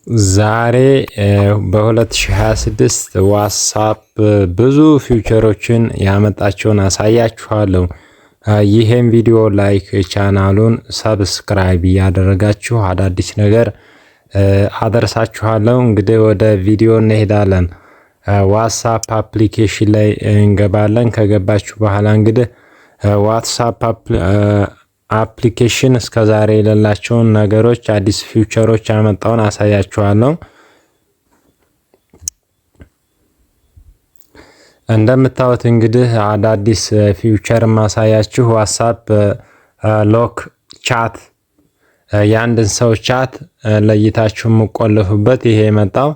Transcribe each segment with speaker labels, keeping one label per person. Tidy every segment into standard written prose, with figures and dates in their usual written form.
Speaker 1: ዛሬ በ2026 ዋትስአፕ ብዙ ፊውቸሮችን ያመጣቸውን አሳያችኋለሁ። ይሄን ቪዲዮ ላይክ፣ ቻናሉን ሰብስክራይብ እያደረጋችሁ አዳዲስ ነገር አደርሳችኋለሁ። እንግዲህ ወደ ቪዲዮ እንሄዳለን። ዋትስአፕ አፕሊኬሽን ላይ እንገባለን። ከገባችሁ በኋላ እንግዲህ ዋትስአፕ አፕሊኬሽን እስከዛሬ የሌላቸውን ነገሮች አዲስ ፊውቸሮች ያመጣውን አሳያችኋለሁ። እንደምታዩት እንግዲህ አዳዲስ ፊውቸር ማሳያችሁ ዋትስአፕ ሎክ ቻት፣ የአንድን ሰው ቻት ለይታችሁ የምቆልፉበት ይሄ የመጣው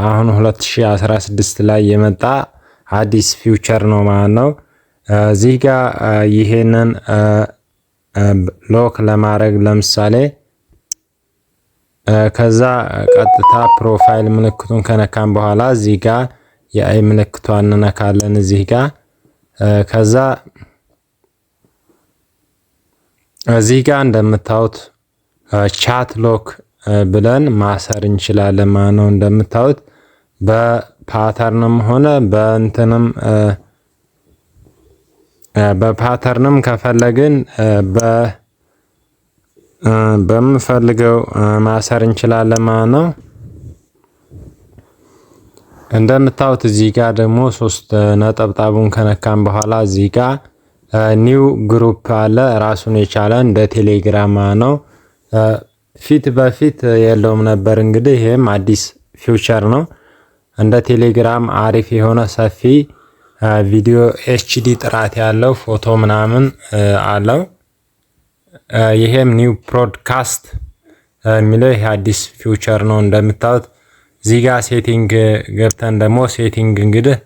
Speaker 1: አሁን 2016 ላይ የመጣ አዲስ ፊውቸር ነው ማለት ነው። እዚህ ጋር ይሄንን ሎክ ለማድረግ ለምሳሌ ከዛ ቀጥታ ፕሮፋይል ምልክቱን ከነካን በኋላ እዚህ ጋር የአይ ምልክቷን እንነካለን እዚህ ጋር። ከዛ እዚህ ጋር እንደምታዩት ቻት ሎክ ብለን ማሰር እንችላለን ማለት ነው። እንደምታዩት በፓተርንም ሆነ በፓተርንም ከፈለግን በምፈልገው ማሰር እንችላለን ማለት ነው። እንደምታዩት እዚህ ጋር ደግሞ ሶስት ነጠብጣቡን ከነካን በኋላ እዚህ ጋር ኒው ግሩፕ አለ ራሱን የቻለ እንደ ቴሌግራም ነው። ፊት በፊት የለውም ነበር። እንግዲህ ይሄም አዲስ ፊውቸር ነው። እንደ ቴሌግራም አሪፍ የሆነ ሰፊ ቪዲዮ ኤችዲ ጥራት ያለው ፎቶ ምናምን አለው። ይሄም ኒው ብሮድካስት የሚለው ይሄ አዲስ ፊውቸር ነው። እንደምታዩት እዚህ ጋር ሴቲንግ ገብተን ደግሞ ሴቲንግ እንግዲህ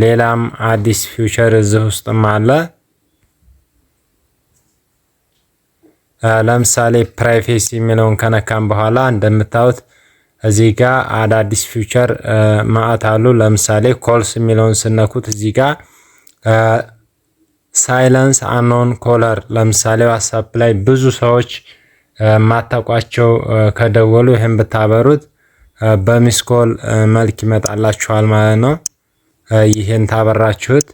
Speaker 1: ሌላም አዲስ ፊውቸር እዚህ ውስጥም አለ። ለምሳሌ ፕራይቬሲ የሚለውን ከነካም በኋላ እንደምታዩት እዚህ ጋር አዳዲስ ፊውቸር ማአት አሉ። ለምሳሌ ኮልስ የሚለውን ስነኩት እዚህ ጋር ሳይለንስ አንኖን ኮለር፣ ለምሳሌ ዋትስአፕ ላይ ብዙ ሰዎች ማታቋቸው ከደወሉ ይሄን ብታበሩት በሚስኮል መልክ ይመጣላችኋል ማለት ነው። ይሄን ታበራችሁት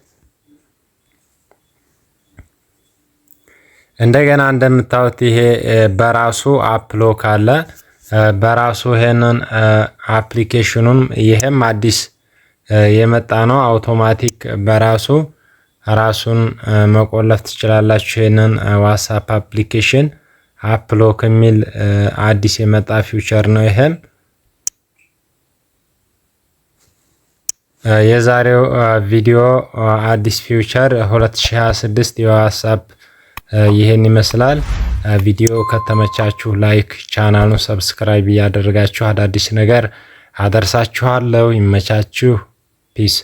Speaker 1: እንደገና እንደምታዩት ይሄ በራሱ አፕሎክ አለ። በራሱ ይሄንን አፕሊኬሽኑን ይሄም አዲስ የመጣ ነው። አውቶማቲክ በራሱ ራሱን መቆለፍ ትችላላችሁ። ይሄንን ዋትስአፕ አፕሊኬሽን አፕሎክ የሚል አዲስ የመጣ ፊውቸር ነው። ይሄም የዛሬው ቪዲዮ አዲስ ፊውቸር 2026 የዋትስአፕ ይሄን ይመስላል። ቪዲዮ ከተመቻችሁ ላይክ፣ ቻናሉን ሰብስክራይብ እያደረጋችሁ አዳዲስ ነገር አደርሳችኋለሁ። ይመቻችሁ። ፒስ